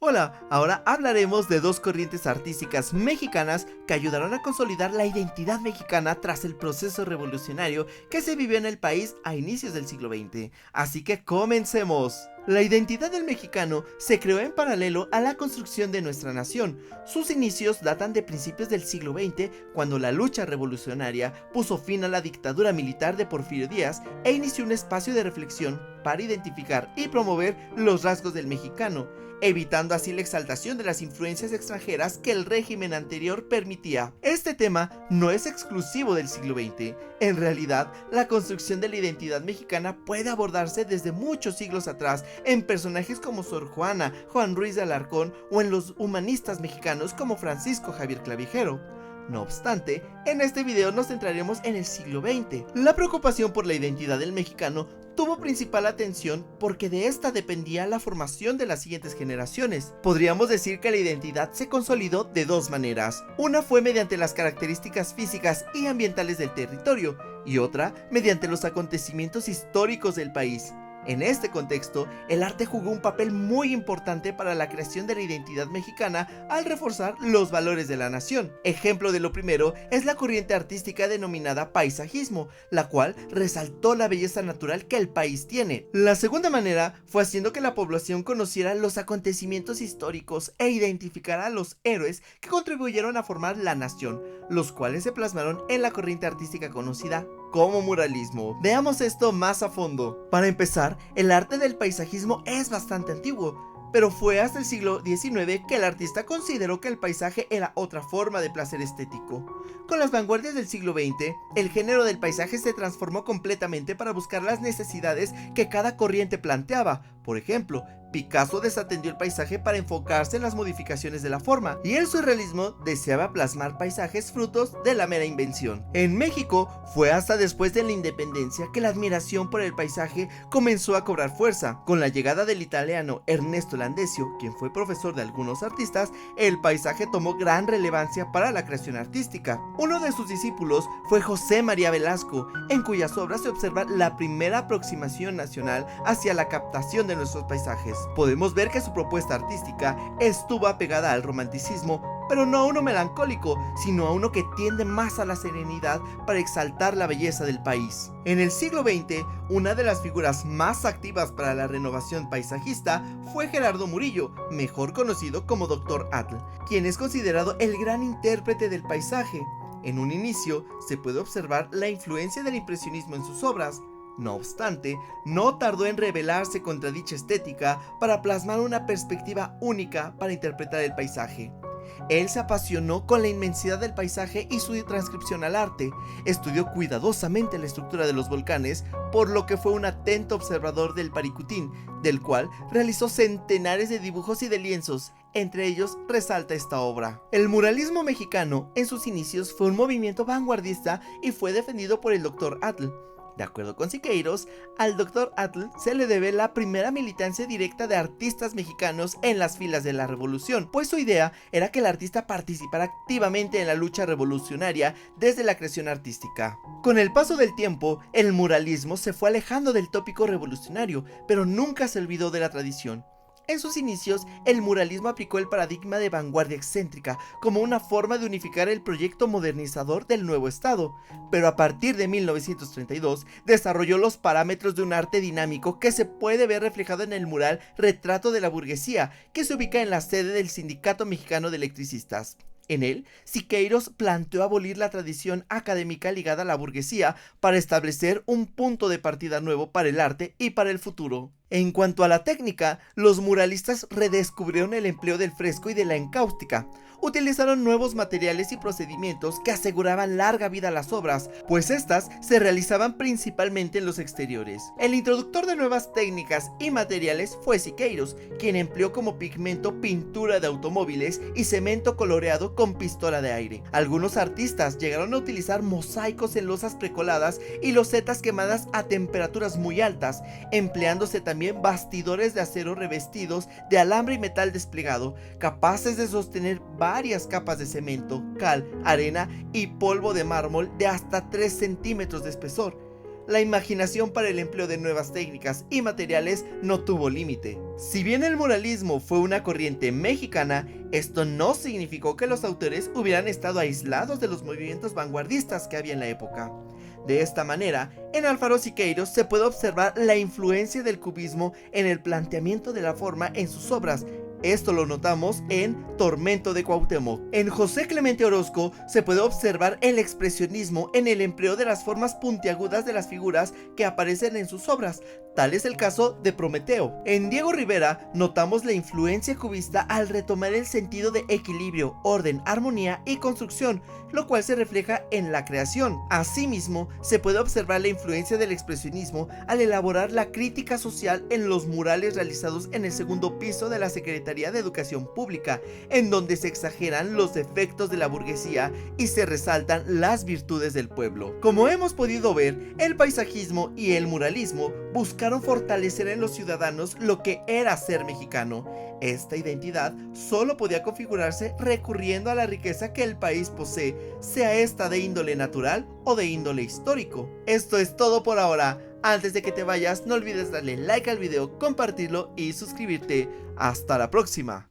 Hola, ahora hablaremos de dos corrientes artísticas mexicanas que ayudaron a consolidar la identidad mexicana tras el proceso revolucionario que se vivió en el país a inicios del siglo XX. Así que comencemos. La identidad del mexicano se creó en paralelo a la construcción de nuestra nación. Sus inicios datan de principios del siglo XX, cuando la lucha revolucionaria puso fin a la dictadura militar de Porfirio Díaz e inició un espacio de reflexión para identificar y promover los rasgos del mexicano, evitando así la exaltación de las influencias extranjeras que el régimen anterior permitía. Este tema no es exclusivo del siglo XX. En realidad, la construcción de la identidad mexicana puede abordarse desde muchos siglos atrás en personajes como Sor Juana, Juan Ruiz de Alarcón o en los humanistas mexicanos como Francisco Javier Clavijero. No obstante, en este video nos centraremos en el siglo XX. La preocupación por la identidad del mexicano tuvo principal atención porque de esta dependía la formación de las siguientes generaciones. Podríamos decir que la identidad se consolidó de dos maneras. Una fue mediante las características físicas y ambientales del territorio, y otra mediante los acontecimientos históricos del país. En este contexto, el arte jugó un papel muy importante para la creación de la identidad mexicana al reforzar los valores de la nación. Ejemplo de lo primero es la corriente artística denominada paisajismo, la cual resaltó la belleza natural que el país tiene. La segunda manera fue haciendo que la población conociera los acontecimientos históricos e identificara a los héroes que contribuyeron a formar la nación, los cuales se plasmaron en la corriente artística conocida como muralismo. Veamos esto más a fondo. Para empezar, el arte del paisajismo es bastante antiguo, pero fue hasta el siglo XIX que el artista consideró que el paisaje era otra forma de placer estético. Con las vanguardias del siglo XX, el género del paisaje se transformó completamente para buscar las necesidades que cada corriente planteaba. Por ejemplo, Picasso desatendió el paisaje para enfocarse en las modificaciones de la forma, y el surrealismo deseaba plasmar paisajes frutos de la mera invención. En México, fue hasta después de la independencia que la admiración por el paisaje comenzó a cobrar fuerza. Con la llegada del italiano Ernesto Landesio, quien fue profesor de algunos artistas, el paisaje tomó gran relevancia para la creación artística. Uno de sus discípulos fue José María Velasco, en cuyas obras se observa la primera aproximación nacional hacia la captación de nuestros paisajes. Podemos ver que su propuesta artística estuvo apegada al romanticismo, pero no a uno melancólico, sino a uno que tiende más a la serenidad para exaltar la belleza del país. En el siglo XX, una de las figuras más activas para la renovación paisajista fue Gerardo Murillo, mejor conocido como Dr. Atl, quien es considerado el gran intérprete del paisaje. En un inicio, se puede observar la influencia del impresionismo en sus obras. No obstante, no tardó en rebelarse contra dicha estética para plasmar una perspectiva única para interpretar el paisaje. Él se apasionó con la inmensidad del paisaje y su transcripción al arte. Estudió cuidadosamente la estructura de los volcanes, por lo que fue un atento observador del Paricutín, del cual realizó centenares de dibujos y de lienzos. Entre ellos resalta esta obra. El muralismo mexicano en sus inicios fue un movimiento vanguardista y fue defendido por el Dr. Atl. De acuerdo con Siqueiros, al Dr. Atl se le debe la primera militancia directa de artistas mexicanos en las filas de la revolución, pues su idea era que el artista participara activamente en la lucha revolucionaria desde la creación artística. Con el paso del tiempo, el muralismo se fue alejando del tópico revolucionario, pero nunca se olvidó de la tradición. En sus inicios, el muralismo aplicó el paradigma de vanguardia excéntrica como una forma de unificar el proyecto modernizador del nuevo estado, pero a partir de 1932 desarrolló los parámetros de un arte dinámico que se puede ver reflejado en el mural Retrato de la Burguesía, que se ubica en la sede del Sindicato Mexicano de Electricistas. En él, Siqueiros planteó abolir la tradición académica ligada a la burguesía para establecer un punto de partida nuevo para el arte y para el futuro. En cuanto a la técnica, los muralistas redescubrieron el empleo del fresco y de la encáustica. Utilizaron nuevos materiales y procedimientos que aseguraban larga vida a las obras, pues estas se realizaban principalmente en los exteriores. El introductor de nuevas técnicas y materiales fue Siqueiros, quien empleó como pigmento pintura de automóviles y cemento coloreado con pistola de aire. Algunos artistas llegaron a utilizar mosaicos en losas precoladas y losetas quemadas a temperaturas muy altas, empleándose también bastidores de acero revestidos de alambre y metal desplegado, capaces de sostener varias capas de cemento, cal, arena y polvo de mármol de hasta 3 centímetros de espesor. la imaginación para el empleo de nuevas técnicas y materiales no tuvo límite. Si bien el muralismo fue una corriente mexicana, esto no significó que los autores hubieran estado aislados de los movimientos vanguardistas que había en la época. De esta manera, en Alfaro Siqueiros se puede observar la influencia del cubismo en el planteamiento de la forma en sus obras. Esto lo notamos en Tormento de Cuauhtémoc. En José Clemente Orozco se puede observar el expresionismo en el empleo de las formas puntiagudas de las figuras que aparecen en sus obras. Tal es el caso de Prometeo. En Diego Rivera notamos la influencia cubista al retomar el sentido de equilibrio, orden, armonía y construcción, lo cual se refleja en la creación. Asimismo, se puede observar la influencia del expresionismo al elaborar la crítica social en los murales realizados en el segundo piso de la Secretaría de Educación Pública, en donde se exageran los defectos de la burguesía y se resaltan las virtudes del pueblo. Como hemos podido ver, el paisajismo y el muralismo buscaron fortalecer en los ciudadanos lo que era ser mexicano. Esta identidad solo podía configurarse recurriendo a la riqueza que el país posee, sea esta de índole natural o de índole histórico. Esto es todo por ahora. Antes de que te vayas, no olvides darle like al video, compartirlo y suscribirte. Hasta la próxima.